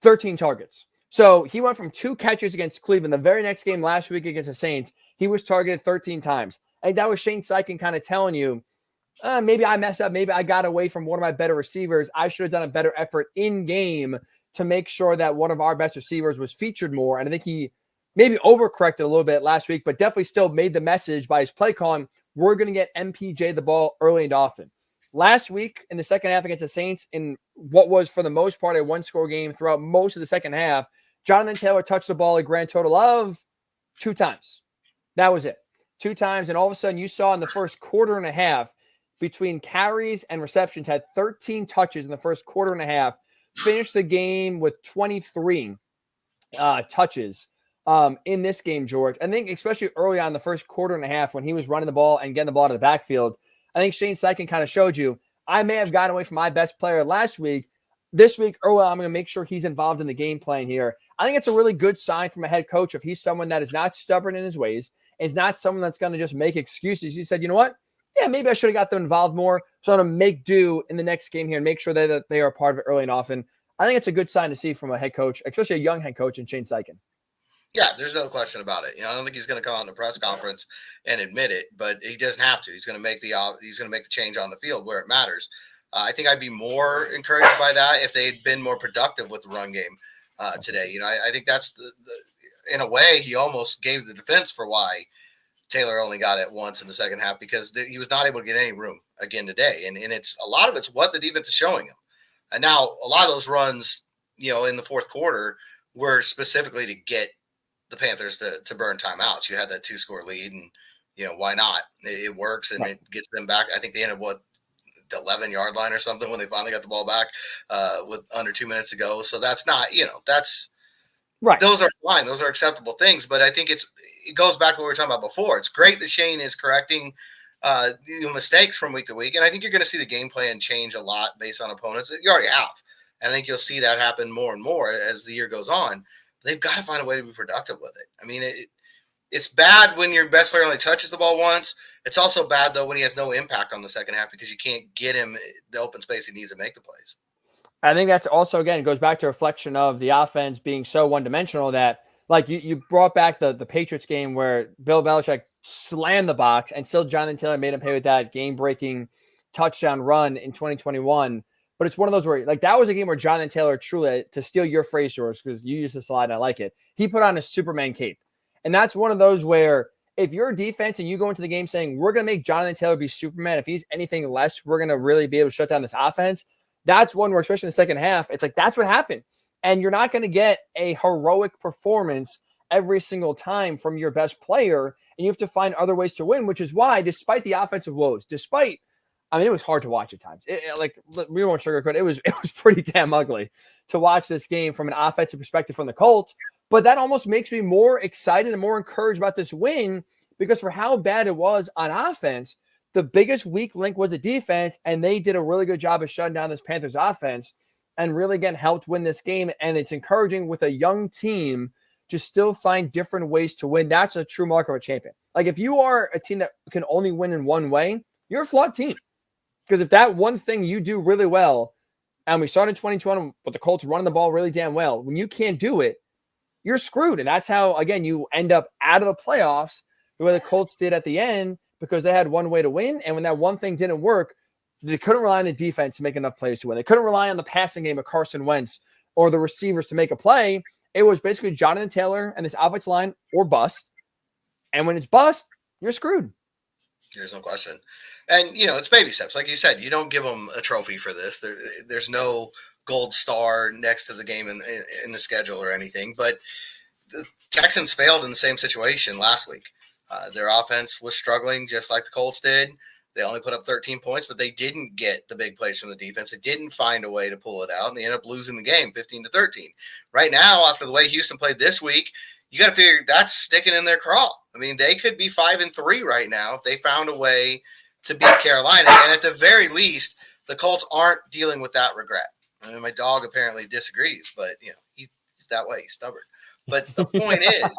13 targets. So he went from 2 catches against Cleveland. The very next game last week against the Saints, he was targeted 13 times. And that was Shane Steichen kind of telling you, maybe I messed up. Maybe I got away from one of my better receivers. I should have done a better effort in game to make sure that one of our best receivers was featured more. And I think he maybe overcorrected a little bit last week, but definitely still made the message by his play calling, we're going to get MPJ the ball early and often. Last week in the second half against the Saints, in what was for the most part a one-score game throughout most of the second half, Jonathan Taylor touched the ball a grand total of 2 times. That was it. 2 times, and all of a sudden you saw in the first quarter and a half, between carries and receptions, had 13 touches in the first quarter and a half, finished the game with 23 touches in this game, George. I think especially early on in the first quarter and a half when he was running the ball and getting the ball to the backfield, I think Shane Steichen kind of showed you, I may have gotten away from my best player last week. This week, I'm going to make sure he's involved in the game plan here. I think it's a really good sign from a head coach if he's someone that is not stubborn in his ways, is not someone that's going to just make excuses. He said, you know what? Yeah, maybe I should have got them involved more. So I'm going to make do in the next game here and make sure that they are a part of it early and often. I think it's a good sign to see from a head coach, especially a young head coach in Shane Steichen. Yeah, there's no question about it. I don't think he's going to come out in a press conference and admit it, but he doesn't have to. He's going to make the change on the field where it matters. I think I'd be more encouraged by that if they'd been more productive with the run game today. I think that's in a way he almost gave the defense for why Taylor only got it once in the second half, because he was not able to get any room again today. And it's a lot of it's what the defense is showing him. And now a lot of those runs, in the fourth quarter were specifically to get the Panthers to burn timeouts. You had that 2-score lead, and why not? It works, and it gets them back. I think they ended the 11-yard line or something when they finally got the ball back with under 2 minutes to go. So that's not, that's right. Those are fine. Those are acceptable things. But I think it goes back to what we were talking about before. It's great that Shane is correcting mistakes from week to week, and I think you're going to see the game plan change a lot based on opponents. You already have, and I think you'll see that happen more and more as the year goes on. They've got to find a way to be productive with it. I mean, it's bad when your best player only touches the ball once. It's also bad, though, when he has no impact on the second half because you can't get him the open space he needs to make the plays. I think that's also, again, goes back to a reflection of the offense being so one-dimensional that, like, you brought back the Patriots game where Bill Belichick slammed the box and still Jonathan Taylor made him pay with that game-breaking touchdown run in 2021. But it's one of those where, like, that was a game where Jonathan Taylor truly, to steal your phrase, George, because you used the slide and I like it, he put on a Superman cape. And that's one of those where if you're a defense and you go into the game saying, we're going to make Jonathan Taylor be Superman, if he's anything less, we're going to really be able to shut down this offense. That's one where, especially in the second half, it's like, that's what happened. And you're not going to get a heroic performance every single time from your best player. And you have to find other ways to win, which is why, despite the offensive woes, it was hard to watch at times. We won't sugarcoat it. It was pretty damn ugly to watch this game from an offensive perspective from the Colts. But that almost makes me more excited and more encouraged about this win, because for how bad it was on offense, the biggest weak link was the defense, and they did a really good job of shutting down this Panthers offense and really, again, helped win this game. And it's encouraging with a young team to still find different ways to win. That's a true mark of a champion. Like, if you are a team that can only win in one way, you're a flawed team. Because if that one thing you do really well, and we started in 2020 with the Colts running the ball really damn well, when you can't do it, you're screwed. And that's how, again, you end up out of the playoffs the way the Colts did at the end, because they had one way to win. And when that one thing didn't work, they couldn't rely on the defense to make enough plays to win. They couldn't rely on the passing game of Carson Wentz or the receivers to make a play. It was basically Jonathan Taylor and this offensive line or bust. And when it's bust, you're screwed. There's no question. And, it's baby steps. Like you said, you don't give them a trophy for this. There's no gold star next to the game in the schedule or anything. But the Texans failed in the same situation last week. Their offense was struggling just like the Colts did. They only put up 13 points, but they didn't get the big plays from the defense. They didn't find a way to pull it out, and they ended up losing the game 15-13. Right now, after the way Houston played this week, you got to figure that's sticking in their craw. I mean, they could be 5-3 right now if they found a way to beat Carolina. And at the very least, the Colts aren't dealing with that regret. I mean, my dog apparently disagrees, but he's that way. He's stubborn. But the point is,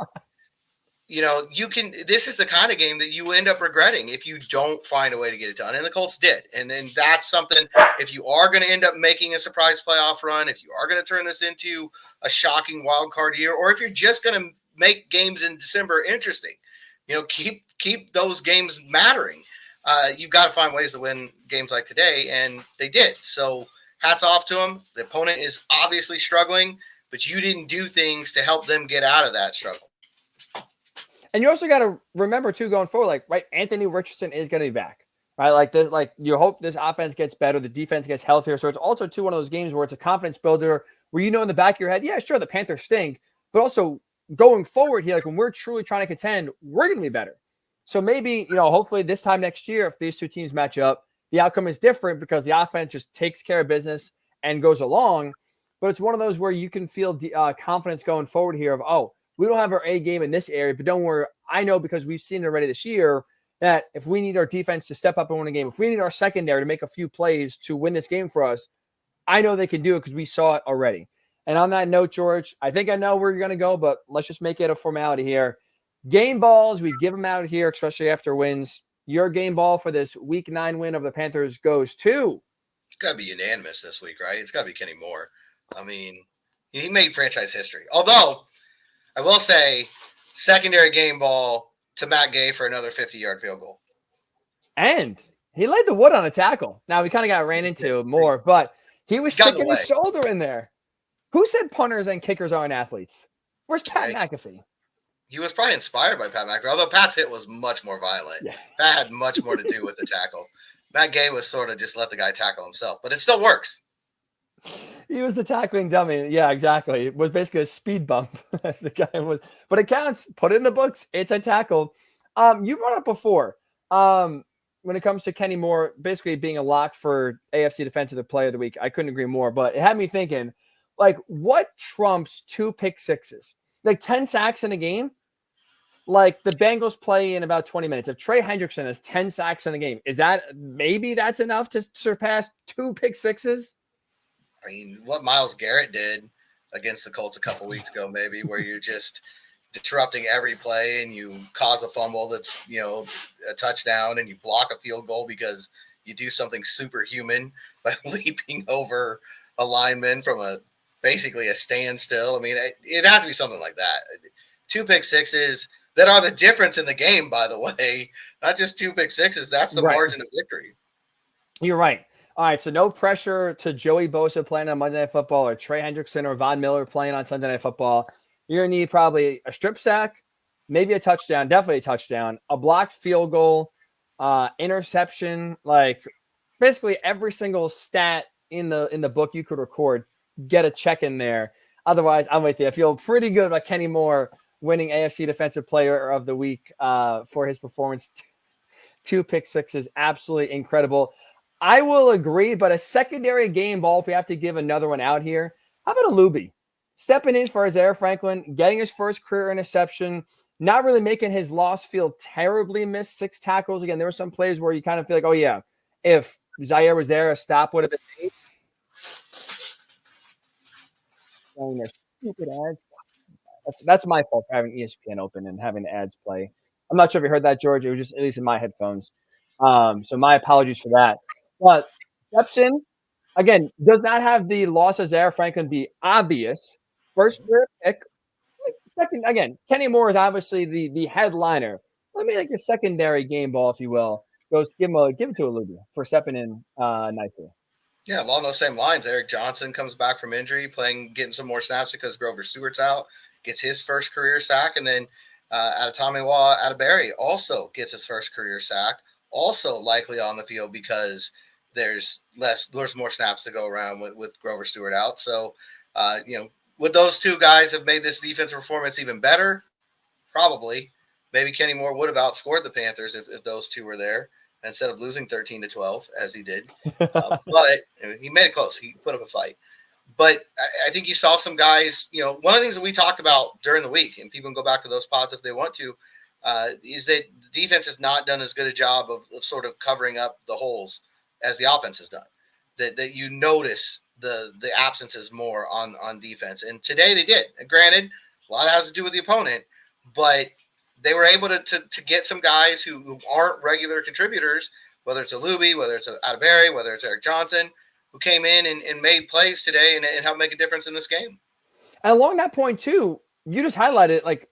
this is the kind of game that you end up regretting if you don't find a way to get it done. And the Colts did. And then that's something, if you are going to end up making a surprise playoff run, if you are going to turn this into a shocking wild card year, or if you're just going to make games in December interesting, keep those games mattering. You've got to find ways to win games like today, and they did. So hats off to them. The opponent is obviously struggling, but you didn't do things to help them get out of that struggle. And you also got to remember too, going forward, like, right, Anthony Richardson is going to be back, right? Like this, like you hope this offense gets better, the defense gets healthier. So it's also too one of those games where it's a confidence builder where in the back of your head, yeah, sure, the Panthers stink, but also going forward here, like when we're truly trying to contend, we're going to be better. So maybe, hopefully this time next year, if these two teams match up, the outcome is different because the offense just takes care of business and goes along. But it's one of those where you can feel confidence going forward here of, oh, we don't have our A game in this area, but don't worry. I know because we've seen it already this year that if we need our defense to step up and win a game, if we need our secondary to make a few plays to win this game for us, I know they can do it because we saw it already. And on that note, George, I think I know where you're going to go, but let's just make it a formality here. Game balls, we give them out here, especially after wins. Your game ball for this Week 9 win of the Panthers goes to? It's got to be unanimous this week, right? It's got to be Kenny Moore. I mean, he made franchise history. Although, I will say, secondary game ball to Matt Gay for another 50-yard field goal. And he laid the wood on a tackle. Now, we kind of got ran into more, but he was sticking his shoulder in there. Who said punters and kickers aren't athletes? Where's Pat McAfee? He was probably inspired by Pat McAfee, although Pat's hit was much more violent. Yeah. Pat had much more to do with the tackle. Matt Gay was sort of just let the guy tackle himself, but it still works. He was the tackling dummy. Yeah, exactly. It was basically a speed bump as the guy was. But it counts. Put it in the books. It's a tackle. You brought up before when it comes to Kenny Moore basically being a lock for AFC Defensive Player of the Week. I couldn't agree more. But it had me thinking, like, what trumps 2 pick sixes? Like 10 sacks in a game? Like the Bengals play in about 20 minutes. If Trey Hendrickson has 10 sacks in a game, maybe that's enough to surpass 2 pick sixes? I mean, what Myles Garrett did against the Colts a couple weeks ago, maybe, where you're just disrupting every play and you cause a fumble that's, a touchdown, and you block a field goal because you do something superhuman by leaping over a lineman from basically a standstill. I mean, it has to be something like that. 2 pick sixes that are the difference in the game, by the way, not just 2 pick sixes. That's the margin of victory. You're right. All right, so no pressure to Joey Bosa playing on Monday Night Football or Trey Hendrickson or Von Miller playing on Sunday Night Football. You're going to need probably a strip sack, maybe a touchdown, definitely a touchdown, a blocked field goal, interception, like basically every single stat in the book you could record, get a check in there. Otherwise, I'm with you. I feel pretty good about Kenny Moore winning AFC Defensive Player of the Week for his performance. 2 pick sixes, absolutely incredible. I will agree, but a secondary game ball, if we have to give another one out here, how about a Luby? Stepping in for Zaire Franklin, getting his first career interception, not really making his loss feel terribly missed. 6 tackles. Again, there were some plays where you kind of feel like, oh, yeah, if Zaire was there, a stop would have been made. Stupid ads. That's my fault for having ESPN open and having the ads play. I'm not sure if you heard that, George. It was just at least in my headphones. So my apologies for that. But Jepson, again, does not have the loss of Zaire Franklin be obvious. First career pick. Second, again, Kenny Moore is obviously the headliner. Let me like a secondary game ball, if you will. Give it to Olivia for stepping in nicely. Yeah, along those same lines, Eric Johnson comes back from injury, getting some more snaps because Grover Stewart's out, gets his first career sack, and then Adetomiwa Adebawore also gets his first career sack, also likely on the field because there's more snaps to go around with Grover Stewart out. So, would those 2 guys have made this defensive performance even better? Probably. Maybe Kenny Moore would have outscored the Panthers if those 2 were there instead of losing 13-12 as he did. But he made it close. He put up a fight. But I think you saw some guys, one of the things that we talked about during the week, and people can go back to those pods if they want to, is that the defense has not done as good a job of sort of covering up the holes as the offense has done. That you notice the absences more on defense. And today they did. And granted, a lot of it has to do with the opponent, but they were able to get some guys who aren't regular contributors, whether it's a Luby, whether it's Adebawore, whether it's Eric Johnson, who came in and made plays today and helped make a difference in this game. And along that point, too, you just highlighted, like,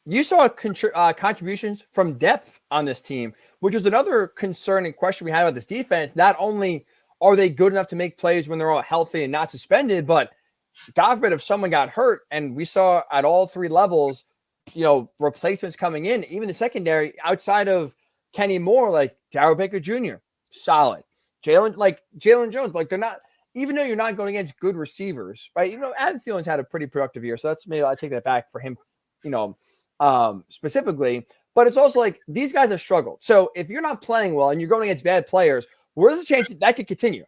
you saw contributions from depth on this team, which is another concern and question we had about this defense. Not only are they good enough to make plays when they're all healthy and not suspended, but God forbid if someone got hurt, and we saw at all 3 levels, replacements coming in, even the secondary outside of Kenny Moore, like Darrell Baker Jr., solid. Jalen Jones, like they're not, even though you're not going against good receivers, right? Adam Thielen's had a pretty productive year. So that's maybe I'll take that back for him, specifically. But it's also like these guys have struggled. So if you're not playing well and you're going against bad players, where's the chance that could continue?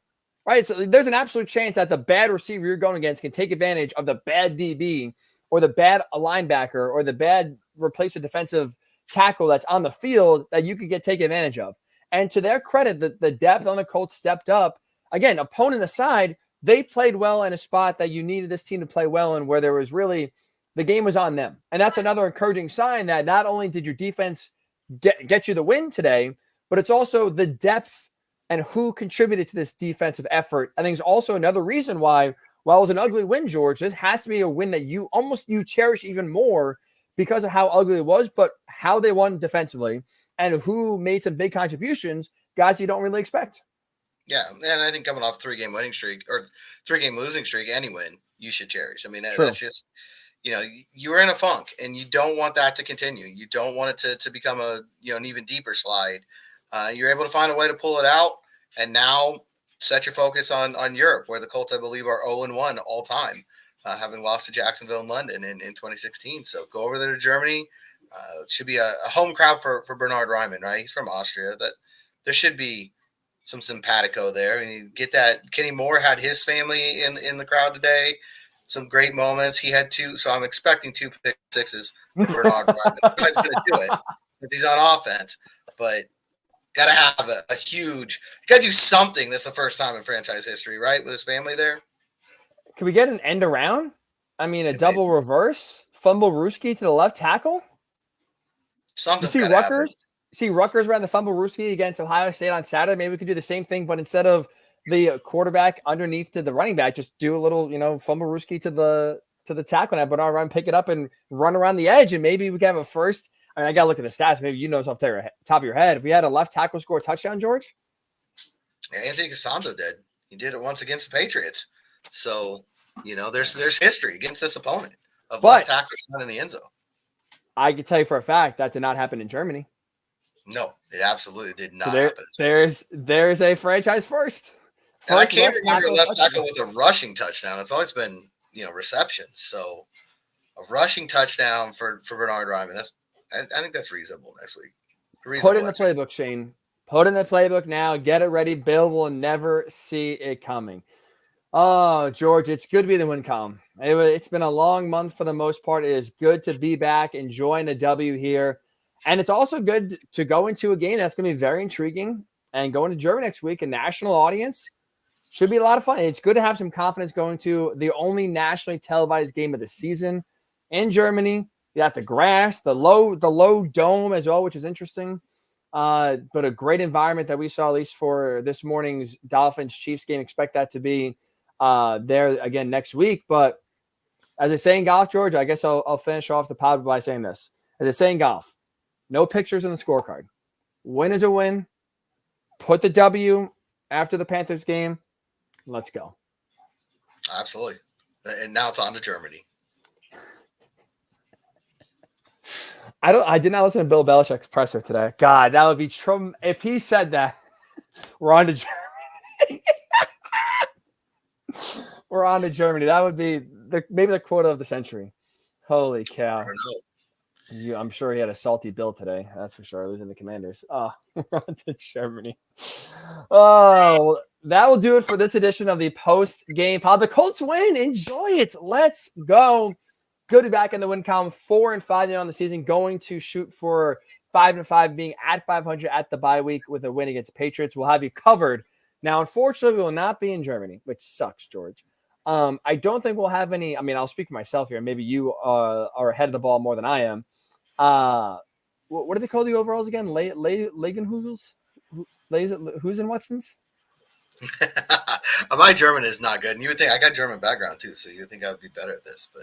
Right. So there's an absolute chance that the bad receiver you're going against can take advantage of the bad DB or the bad linebacker or the bad replacement defensive tackle that's on the field that you could taken advantage of. And to their credit, the depth on the Colts stepped up. Again, opponent aside, they played well in a spot that you needed this team to play well in, where there was really the game was on them. And that's another encouraging sign that not only did your defense get you the win today, but it's also the depth and who contributed to this defensive effort. I think is also another reason why, while it was an ugly win, George, this has to be a win that you cherish even more because of how ugly it was, but how they won defensively and who made some big contributions, guys you don't really expect. Yeah, and I think coming off 3-game winning streak or 3-game losing streak, any win you should cherish. I mean, that's just, you're in a funk and you don't want that to continue. You don't want it to become an even deeper slide. You're able to find a way to pull it out, and now set your focus on Europe, where the Colts, I believe, are 0-1 all time, having lost to Jacksonville and London in 2016. So go over there to Germany. It should be a home crowd for Bernhard Raimann, right? He's from Austria. That there should be some simpatico there. And you get that. Kenny Moore had his family in the crowd today. Some great moments. He had 2, so I'm expecting 2 pick sixes for Bernhard Raimann. The guy's going to do it if he's on offense, but got to have a huge – got to do something that's the first time in franchise history, right, with his family there. Can we get an end around? I mean, a double reverse? Fumble Ruski to the left tackle? Something's see Rutgers ran the fumble Ruski against Ohio State on Saturday. Maybe we could do the same thing, but instead of the quarterback underneath to the running back, just do a little, fumble Ruski to the tackle and Bernhard Raimann pick it up and run around the edge, and maybe we can have a first. I mean, I got to look at the stats. Maybe off the top of your head. If we had a left tackle score a touchdown, George? Yeah, Anthony Costanzo did. He did it once against the Patriots. So, there's history against this opponent of left tackles in the end zone. I can tell you for a fact that did not happen in Germany. No, it absolutely did not happen. There's a franchise first. And I can't remember a left tackle with a rushing touchdown. It's always been, receptions. So a rushing touchdown for Bernhard Raimann. I think that's reasonable next week. Put in the playbook, Shane. Put in the playbook now. Get it ready. Bill will never see it coming. Oh, George, it's good to be the win column. It's been a long month for the most part. It is good to be back, enjoying a W here. And it's also good to go into a game that's going to be very intriguing. And going to Germany next week, a national audience, should be a lot of fun. It's good to have some confidence going to the only nationally televised game of the season in Germany. You got the grass, the low dome as well, which is interesting. But a great environment that we saw, at least for this morning's Dolphins-Chiefs game. Expect that to be there again next week. But as I say in golf, George, I guess I'll finish off the pod by saying this. As I say in golf, no pictures on the scorecard. Win is a win. Put the W after the Panthers game. Let's go. Absolutely. And now it's on to Germany. I did not listen to Bill Belichick's presser today. God, that would be if he said that, we're on to Germany. We're on to Germany. That would be maybe the quote of the century. Holy cow. I don't know. I'm sure he had a salty bill today. That's for sure. Losing the Commanders. Oh, we're on to Germany. Oh, that will do it for this edition of the post-game pod. The Colts win. Enjoy it. Let's go. Good to be back in the win column. 4-5 on the season. Going to shoot for 5-5, being at 500 at the bye week with a win against the Patriots. We'll have you covered. Now, unfortunately, we will not be in Germany, which sucks, George. I don't think we'll have any. I mean, I'll speak for myself here. Maybe you are ahead of the ball more than I am. What do they call the overalls again? Legenhusels? Who's in Watsons? My German is not good. And you would think I got German background too, so you would think I would be better at this, but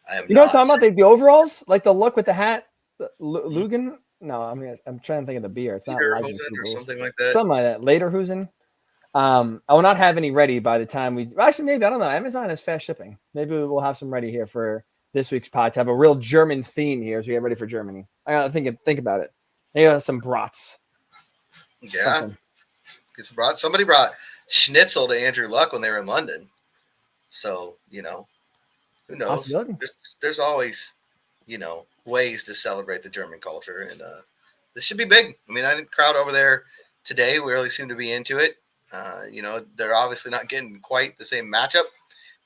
I am not. You know what I'm talking about? The overalls? Like the look with the hat? Lugan? No, I mean, I'm trying to think of the beer. It's not Lederhosen or something like that. Something like that. Lederhosen. I will not have any ready by the time we – actually, maybe. I don't know. Amazon has fast shipping. Maybe we'll have some ready here for this week's pod to have a real German theme here as we get ready for Germany. I gotta think about it. They got some brats. Yeah. Get some brats. Somebody brought schnitzel to Andrew Luck when they were in London. So, who knows? There's always, ways to celebrate the German culture. And this should be big. I mean, I think the crowd over there today really seem to be into it. They're obviously not getting quite the same matchup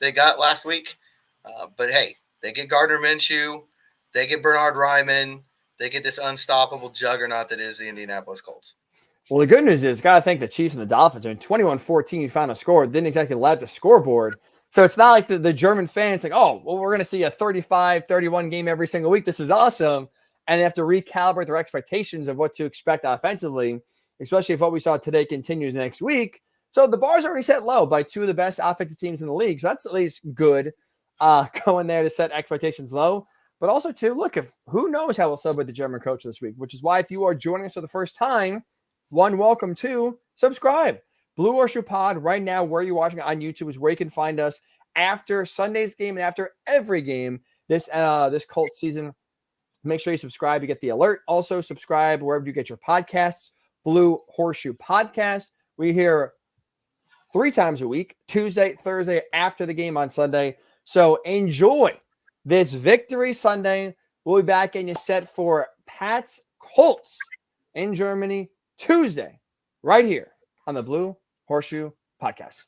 they got last week. But, hey, they get Gardner Minshew. They get Bernard Ryman. They get this unstoppable juggernaut that is the Indianapolis Colts. Well, the good news is, got to thank the Chiefs and the Dolphins. I mean, 21-14, you found a score. Didn't exactly let the scoreboard. So it's not like the German fans like, oh, well, we're going to see a 35-31 game every single week. This is awesome. And they have to recalibrate their expectations of what to expect offensively, especially if what we saw today continues next week. So the bar's already set low by two of the best offensive teams in the league. So that's at least good going there to set expectations low. But also, too, look, if who knows how we'll celebrate the German coach this week, which is why if you are joining us for the first time, one, welcome. Two, subscribe. Blue Horseshoe Pod right now, where you're watching on YouTube, is where you can find us after Sunday's game and after every game this Colts season. Make sure you subscribe to get the alert. Also, subscribe wherever you get your podcasts. Blue Horseshoe Podcast. We're here 3 times a week, Tuesday, Thursday, after the game on Sunday. So enjoy this Victory Sunday. We'll be back and you set for Pat's Colts in Germany Tuesday, right here on the Blue Horseshoe Podcast.